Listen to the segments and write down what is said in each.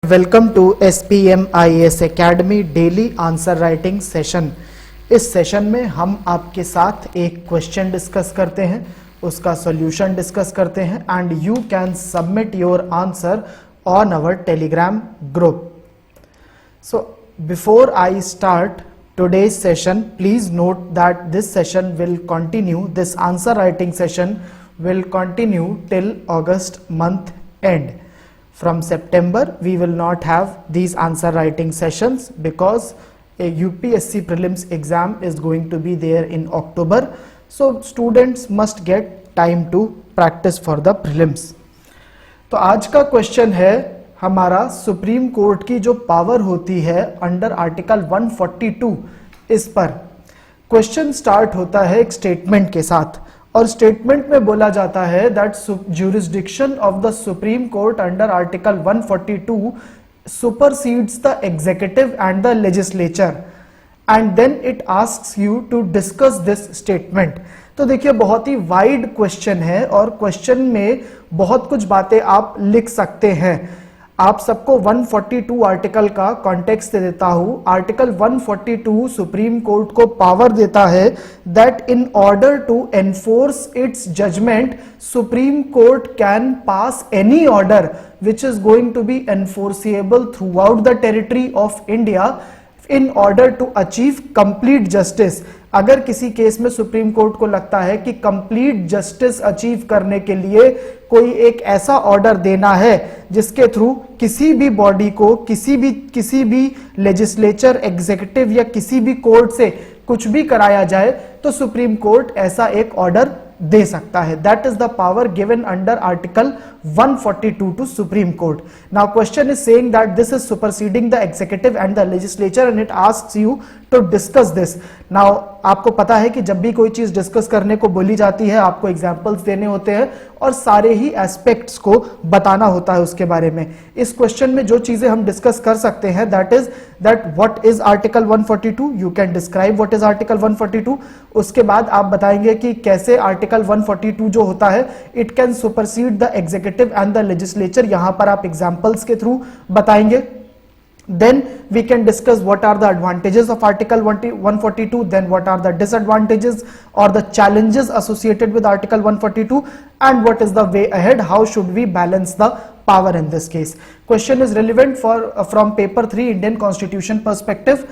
Welcome to SPM IAS academy daily answer writing session. इस session में हम आपके साथ एक क्वेश्चन डिस्कस करते हैं, उसका सॉल्यूशन डिस्कस करते हैं and you can submit your answer on our Telegram group. So before I start today's session, please note that this session will continue, this answer writing session will continue till August month end. From September we will not have these answer writing sessions because a UPSC prelims exam is going to be there in October, so students must get time to practice for the prelims. तो आज का question है हमारा supreme court की जो power होती है under article 142, इस पर क्वेश्चन स्टार्ट होता है एक स्टेटमेंट के साथ और स्टेटमेंट में बोला जाता है that jurisdiction of the supreme court under article 142 supersedes the executive and the legislature and then it asks you to discuss this statement. तो देखिए बहुत ही वाइड क्वेश्चन है और क्वेश्चन में बहुत कुछ बातें आप लिख सकते हैं। आप सबको 142 आर्टिकल का कॉन्टेक्स्ट दे देता हूं। आर्टिकल 142 सुप्रीम कोर्ट को पावर देता है that in order to enforce its judgment supreme court can pass any order which is going to be enforceable throughout the territory of India in order to achieve complete justice. अगर किसी case में supreme court को लगता है कि complete justice achieve करने के लिए कोई एक ऐसा ऑर्डर देना है जिसके थ्रू किसी भी बॉडी को किसी भी लेजिस्लेचर, एग्जीक्यूटिव या किसी भी कोर्ट से कुछ भी कराया जाए तो सुप्रीम कोर्ट ऐसा एक ऑर्डर दे सकता है। That is the power given under article 142 to supreme court. Now question is saying that this is superseding the executive and the legislature and it asks you to discuss this. Now आपको पता है कि जब भी कोई चीज discuss करने को बोली जाती है आपको एग्जांपल्स देने होते हैं और सारे ही एस्पेक्ट्स को बताना होता है उसके बारे में। इस क्वेश्चन में जो चीजें हम डिस्कस कर सकते हैं that is that what is article 142, you can describe what is article 142। उसके बाद आप बताएंगे कि कैसे आर्टिकल 142 जो होता है it can supersede the executive and the legislature. यहां पर आप एग्जांपल्स के थ्रू बताएंगे। Then we can discuss what are the advantages of article 142, then what are the disadvantages or the challenges associated with article 142 and what is the way ahead, how should we balance the power in this case. Question is relevant for from paper 3 Indian constitution perspective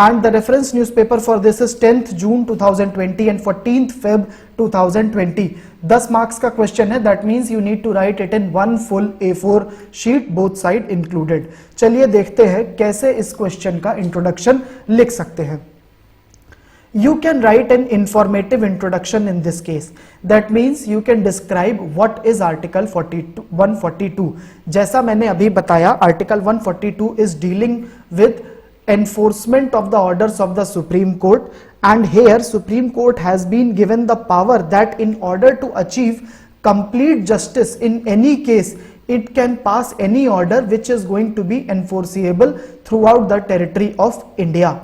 and the reference newspaper for this is 10th June 2020 and 14th Feb 2020. 10 marks का question है, that means you need to write it in one full A4 sheet both side included. चलिए देखते हैं कैसे इस question का introduction लिख सकते हैं। You can write an informative introduction in this case. That means you can describe what is article 142. जैसा मैंने अभी बताया article 142 is dealing with enforcement of the orders of the Supreme Court, and here Supreme Court has been given the power that in order to achieve complete justice in any case it can pass any order which is going to be enforceable throughout the territory of India.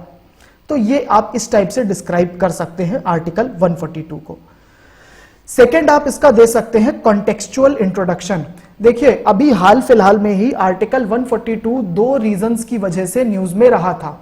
तो ये आप इस type से describe कर सकते हैं article 142 को। Second आप इसका दे सकते हैं कॉन्टेक्चुअल इंट्रोडक्शन। देखिए अभी हाल फिलहाल में ही आर्टिकल 142 दो रीजंस की वजह से न्यूज में रहा था।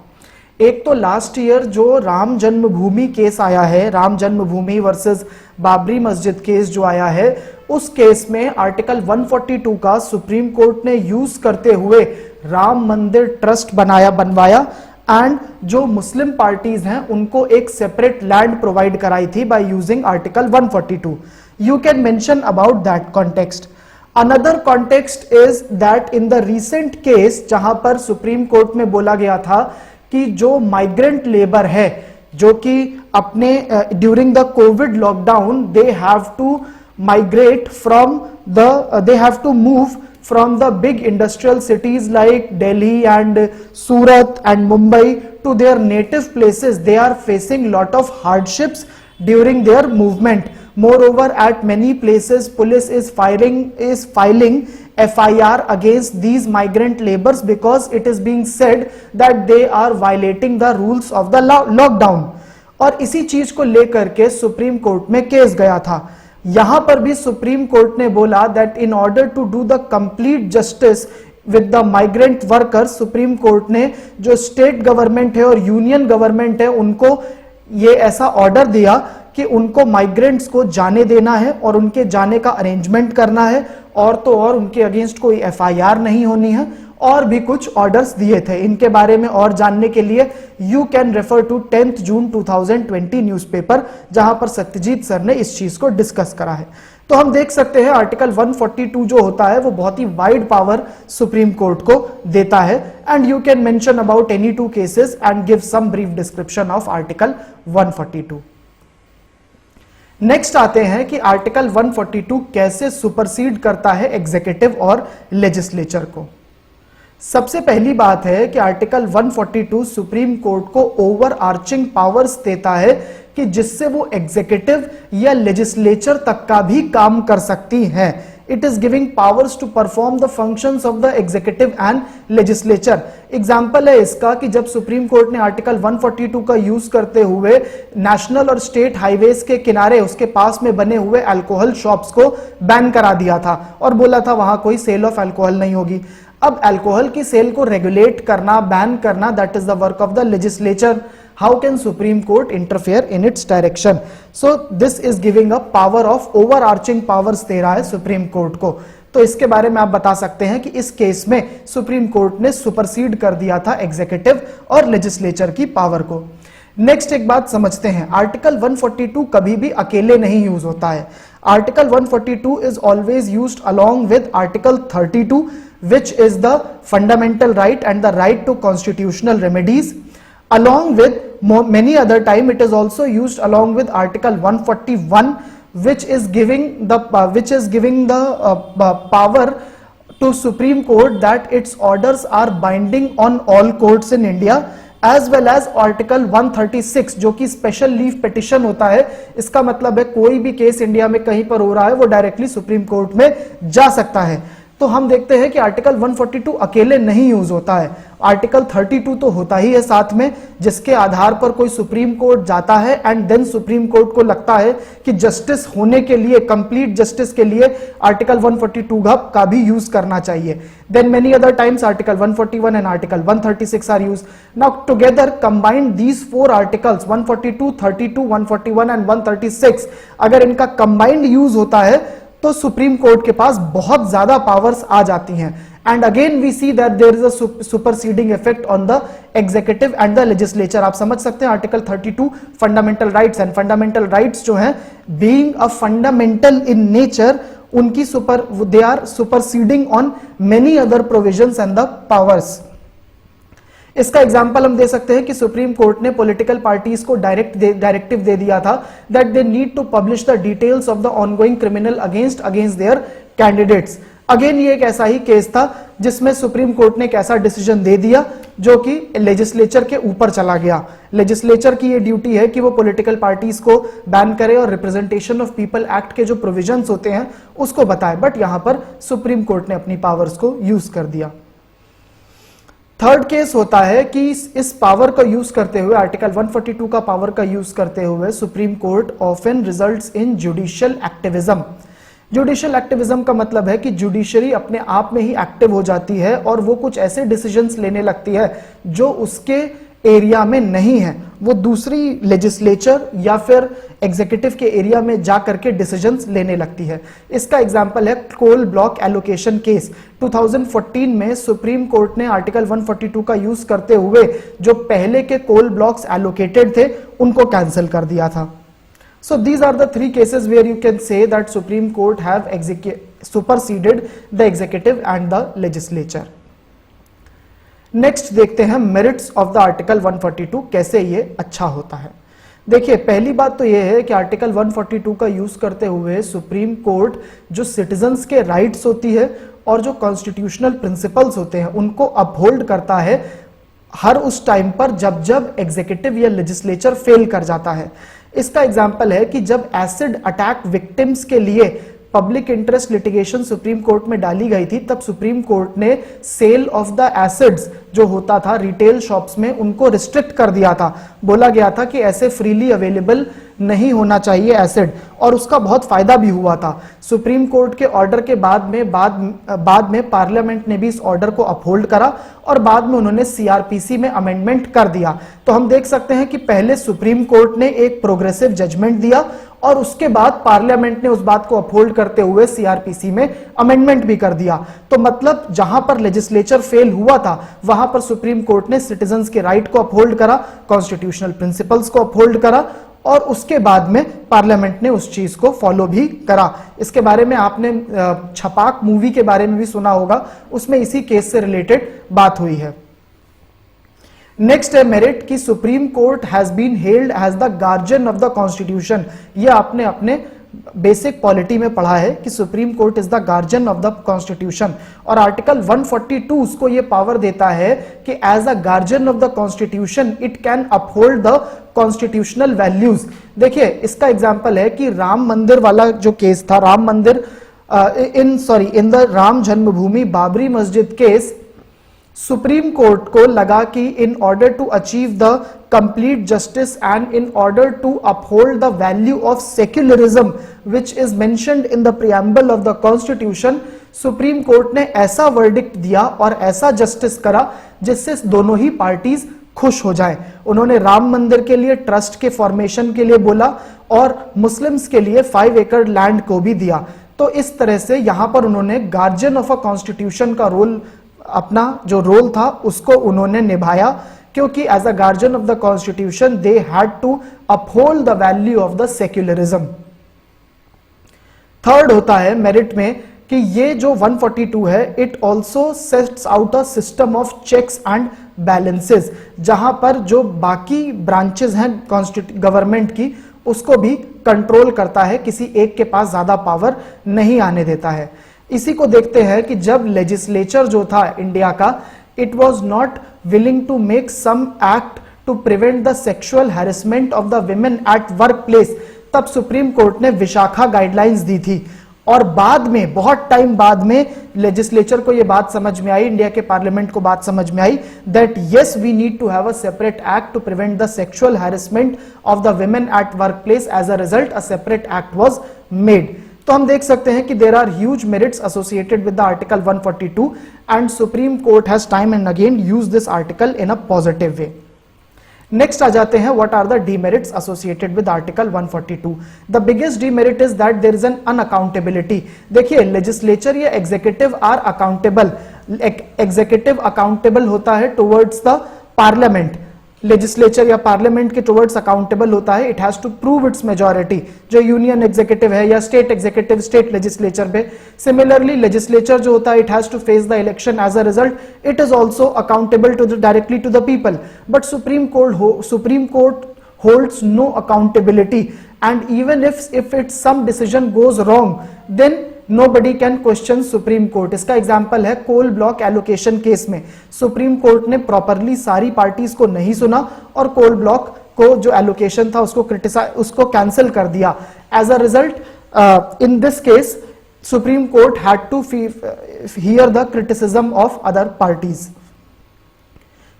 एक तो लास्ट ईयर जो राम जन्मभूमि केस आया है, राम जन्मभूमि वर्सेस बाबरी मस्जिद केस जो आया है, उस केस में आर्टिकल 142 का सुप्रीम कोर्ट ने यूज करते हुए राम मंदिर ट्रस्ट बनवाया एंड जो मुस्लिम पार्टीज हैं उनको एक सेपरेट लैंड प्रोवाइड कराई थी by using article 142। You can mention about that context. Another context is that in the recent case जहां पर सुप्रीम कोर्ट में बोला गया था कि जो माइग्रेंट लेबर है जो कि अपने during the COVID lockdown they have to migrate from they have to move from the big industrial cities like Delhi and Surat and Mumbai to their native places. They are facing lot of hardships during their movement. Moreover, at many places police is filing FIR against these migrant laborers because it is being said that they are violating the rules of the lockdown. और इसी चीज को लेकर के supreme court में case गया था। यहां पर भी सुप्रीम कोर्ट ने बोला that in order to do the complete justice with the migrant workers, supreme court ने जो स्टेट गवर्नमेंट है और यूनियन गवर्नमेंट है उनको ये ऐसा ऑर्डर दिया कि उनको माइग्रेंट्स को जाने देना है और उनके जाने का अरेंजमेंट करना है, और तो और उनके अगेंस्ट कोई एफआईआर नहीं होनी है, और भी कुछ ऑर्डर्स दिए थे। इनके बारे में और जानने के लिए you can refer to 10 June 2020 newspaper, जहां पर सत्यजीत सर ने इस चीज को डिस्कस करा है। तो हम देख सकते हैं आर्टिकल 142 जो होता है वो बहुत ही वाइड पावर सुप्रीम कोर्ट को देता है, and you can mention about any 2 cases and give some brief description of article 142। Next आते हैं कि आर्टिकल 142 कैसे सुपरसीड करता है एग्जीक्यूटिव और लेजिस्लेचर को। सबसे पहली बात है कि आर्टिकल 142 सुप्रीम कोर्ट को ओवर आर्चिंग पावर्स देता है कि जिससे वो एग्जीक्यूटिव या लेजिस्लेचर तक का भी काम कर सकती है। It is giving powers to perform the functions of the executive and legislature. Example है इसका कि जब सुप्रीम कोर्ट ने आर्टिकल 142 का यूज करते हुए नेशनल और स्टेट हाईवेज के किनारे उसके पास में बने हुए अल्कोहल शॉप्स को बैन करा दिया था और बोला था वहां कोई सेल ऑफ अल्कोहल नहीं होगी। अब अल्कोहल की सेल को रेगुलेट करना, बैन करना, that is the work of the legislature. How can supreme court interfere in its direction? So this is giving a power of overarching powers दे रहा है सुप्रीम कोर्ट को। तो इसके बारे में आप बता सकते हैं कि इस केस में सुप्रीम कोर्ट ने सुपरसीड कर दिया था एग्जीक्यूटिव और लेजिस्लेचर की पावर को। नेक्स्ट एक बात समझते हैं, आर्टिकल 142 कभी भी अकेले नहीं यूज होता है। Article 142 is always used along with article 32 which is the fundamental right and the right to constitutional remedies. Along with many other time it is also used along with article 141 which is giving the power to Supreme Court that its orders are binding on all courts in India, as well as article 136 जो कि special leave petition होता है। इसका मतलब है कोई भी case India में कहीं पर हो रहा है वो डायरेक्टली सुप्रीम कोर्ट में जा सकता है। तो हम देखते हैं कि आर्टिकल 142 अकेले नहीं यूज होता है, आर्टिकल 32 तो होता ही है साथ में, जिसके आधार पर कोई सुप्रीम कोर्ट जाता है एंड देन सुप्रीम कोर्ट को लगता है कि जस्टिस होने के लिए, कंप्लीट जस्टिस के लिए आर्टिकल 142 का भी यूज करना चाहिए। Then many other times article 141 and article 136 are use. Now together combined these 4 articles 142, 32, 141 and 136 अगर इनका कंबाइंड यूज होता है तो सुप्रीम कोर्ट के पास बहुत ज्यादा पावर्स आ जाती हैं। And again we see that there is a superseding effect on the executive and the legislature. आप समझ सकते हैं article 32 fundamental rights, and fundamental rights जो हैं being a fundamental in nature, उनकी they are superseding on many other provisions and the powers. इसका example हम दे सकते हैं कि सुप्रीम कोर्ट ने पॉलिटिकल पार्टीज को डायरेक्टिव दे दिया था that they need to publish the details of the ongoing criminal against their candidates. Again ये एक ऐसा ही केस था जिसमें सुप्रीम कोर्ट ने एक ऐसा डिसीजन दे दिया जो कि लेजिस्लेचर के ऊपर चला गया। लेजिस्लेचर की ये ड्यूटी है कि वो पॉलिटिकल पार्टीज को बैन करे और रिप्रेजेंटेशन ऑफ पीपल एक्ट के जो प्रोविजंस होते हैं उसको बताए, बट यहां पर सुप्रीम कोर्ट ने अपनी पावर्स को यूज कर दिया। थर्ड केस होता है कि इस पावर का यूज करते हुए, आर्टिकल 142 का पावर का यूज करते हुए supreme court often results in judicial activism. Judicial activism का मतलब है कि जुडिशरी अपने आप में ही एक्टिव हो जाती है और वो कुछ ऐसे डिसीजंस लेने लगती है जो उसके एरिया में नहीं है, वो दूसरी लेजिस्लेचर या फिर एग्जीक्यूटिव के एरिया में जा करके डिसीजंस लेने लगती है। इसका एग्जांपल है कोल ब्लॉक एलोकेशन केस। 2014 में सुप्रीम कोर्ट ने आर्टिकल 142 का यूज करते हुए जो पहले के कोल ब्लॉक्स एलोकेटेड थे उनको कैंसिल कर दिया था। So these are the 3 cases where you can say that Supreme Court have superseded the executive and the legislature. Next देखते हैं मेरिट्स ऑफ द आर्टिकल 142, कैसे ये अच्छा होता है। देखिए पहली बात तो ये है कि आर्टिकल 142 का यूज करते हुए सुप्रीम कोर्ट जो सिटीजन्स के राइट्स होती है और जो कॉन्स्टिट्यूशनल प्रिंसिपल्स होते हैं उनको अपहोल्ड करता है हर उस टाइम पर जब जब एग्जीक्यूटिव या लेजिस्लेचर फेल कर जाता है। इसका एग्जाम्पल है कि जब एसिड अटैक विक्टिम्स के लिए public interest litigation supreme court में डाली गई थी, तब सुप्रीम कोर्ट ने सेल ऑफ द एसिड्स जो होता था रिटेल शॉप्स में, उनको रिस्ट्रिक्ट कर दिया था। बोला गया था कि ऐसे फ्रीली अवेलेबल नहीं होना चाहिए एसिड, और उसका बहुत फायदा भी हुआ था। सुप्रीम कोर्ट के ऑर्डर के बाद में पार्लियामेंट ने भी इस ऑर्डर को अपहोल्ड करा और बाद में उन्होंने सीआरपीसी में अमेंडमेंट कर दिया। तो हम देख सकते हैं कि पहले सुप्रीम कोर्ट ने एक प्रोग्रेसिव जजमेंट दिया और उसके बाद पार्लियामेंट ने उस बात को अपहोल्ड करते हुए सीआरपीसी में अमेंडमेंट भी कर दिया। तो मतलब जहां पर लेजिस्लेचर फेल हुआ था वहां पर सुप्रीम कोर्ट ने सिटीजन्स के राइट को अपहोल्ड करा, कॉन्स्टिट्यूशनल प्रिंसिपल्स को अपहोल्ड करा, और उसके बाद में पार्लियामेंट ने उस चीज को फॉलो भी करा। इसके बारे में आपने छपाक मूवी के बारे में भी सुना होगा, उसमें इसी केस से रिलेटेड बात हुई है। नेक्स्ट है मेरिट कि supreme court has been held as the guardian of the constitution. यह आपने अपने बेसिक पॉलिटी में पढ़ा है कि supreme court is the guardian of the constitution, और आर्टिकल 142 उसको यह पावर देता है कि as a guardian of the constitution it can uphold the constitutional values. देखिए इसका एग्जांपल है कि राम मंदिर वाला जो केस था, राम मंदिर इन द राम जन्मभूमि बाबरी मस्जिद केस, सुप्रीम कोर्ट को लगा कि in order to achieve the complete justice and in order to uphold the value of secularism which is mentioned in the preamble of the constitution, supreme court ने ऐसा verdict दिया और ऐसा justice करा जिससे दोनों ही पार्टीज खुश हो जाएं। उन्होंने राम मंदिर के लिए ट्रस्ट के फॉर्मेशन के लिए बोला और मुस्लिम्स के लिए 5 एकड़ लैंड को भी दिया। तो इस तरह से यहां पर उन्होंने गार्जियन ऑफ अ कॉन्स्टिट्यूशन का रोल, अपना जो रोल था उसको उन्होंने निभाया, क्योंकि as a guardian of the constitution they had to uphold the value of the secularism. Third होता है मेरिट में कि ये जो 142 है it also sets out a system of checks and balances, जहां पर जो बाकी ब्रांचेस हैं गवर्नमेंट की उसको भी कंट्रोल करता है, किसी एक के पास ज्यादा पावर नहीं आने देता है। इसी को देखते हैं कि जब लेजिस्लेचर जो था इंडिया का, it was not willing to make some act to prevent the sexual harassment of the women at work place, तब सुप्रीम कोर्ट ने विशाखा गाइडलाइंस दी थी। और बाद में, बहुत टाइम बाद में लेजिस्लेचर को यह बात समझ में आई, इंडिया के पार्लियामेंट को बात समझ में आई that yes we need to have a separate act to prevent the sexual harassment of the women at work place. As a result a separate act was made. तो हम देख सकते हैं कि there are huge merits associated with the article 142 and supreme court has time and again used this article in a positive way. Next आ जाते हैं what are the demerits associated with article 142। The biggest demerit is that there is an unaccountability. देखिए legislature या executive are accountable, executive accountable होता है towards the parliament, legislature या parliament के towards accountable होता है, it has to prove its majority, जो union executive है या स्टेट एग्जीक्यूटिव स्टेट लेजिस्लेचर पे। सिमिलरली लेजिस्लेचर जो होता है it has to face the election, as a result it is also accountable to directly to the people. But supreme court holds no accountability, and even if it's some decision goes wrong then nobody can question supreme court. इसका example है coal block allocation case में supreme court ने properly सारी parties को नहीं सुना और coal block को जो एलोकेशन था उसको कैंसिल कर दिया। As a result in this case supreme court had to hear the criticism of other parties.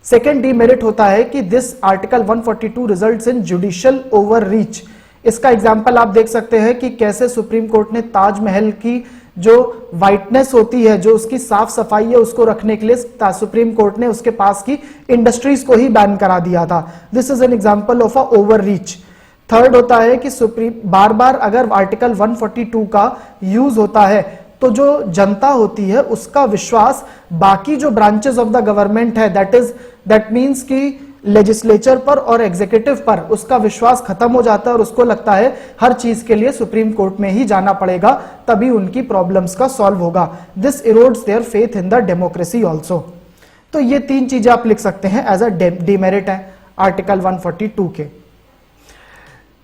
Second demerit होता है कि this article 142 results in judicial overreach. इसका एग्जांपल आप देख सकते हैं कि कैसे सुप्रीम कोर्ट ने ताजमहल की जो वाइटनेस होती है, जो उसकी साफ सफाई है, उसको रखने के लिए सुप्रीम कोर्ट ने उसके पास की इंडस्ट्रीज को ही बैन करा दिया था। This is an example of a overreach. Third होता है कि सुप्रीम बार बार अगर आर्टिकल 142 का यूज होता है तो जो जनता होती है उसका विश्वास बाकी जो ब्रांचेस ऑफ द गवर्नमेंट है, दैट मींस कि लेजिस्लेचर पर और एग्जीक्यूटिव पर उसका विश्वास खत्म हो जाता है और उसको लगता है हर चीज के लिए सुप्रीम कोर्ट में ही जाना पड़ेगा तभी उनकी प्रॉब्लम्स का सॉल्व होगा। This erodes their faith in the democracy also. तो ये तीन चीजें आप लिख सकते हैं एज अ डीमेरिट है आर्टिकल 142 के।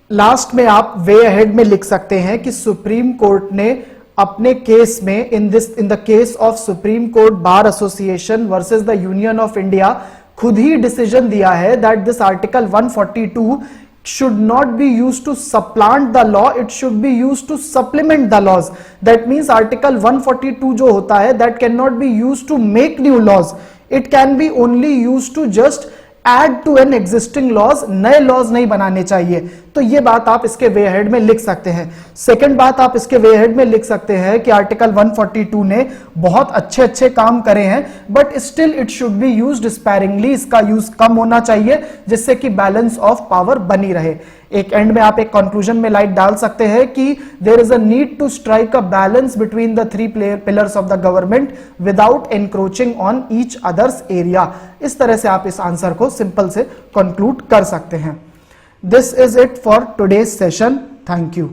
लास्ट में आप वे अहेड में लिख सकते हैं कि सुप्रीम कोर्ट ने अपने केस में in the case of supreme court bar association versus the union of India खुद ही डिसीजन दिया है that this article 142 should not be used to supplant the law, it should be used to supplement the laws. That means article 142 जो होता है, that cannot be used to make new laws, it can be only used to just add to an existing laws, नए laws नहीं बनाने चाहिए. तो ये बात आप इसके वे हेड में लिख सकते हैं. सेकंड बात आप इसके वे हेड में लिख सकते हैं कि आर्टिकल 142 ने बहुत अच्छे काम करे हैं, but still it should be used sparingly, इसका यूज कम होना चाहिए जिससे कि बैलेंस ऑफ पावर बनी रहे. एक एंड में आप एक कंक्लूजन में लाइट डाल सकते हैं कि there is a need to strike a balance between the three pillars of the government without encroaching on each others area. इस तरह से आप इस आंसर को सिंपल से कंक्लूड कर सकते हैं. This is it for today's session. Thank you.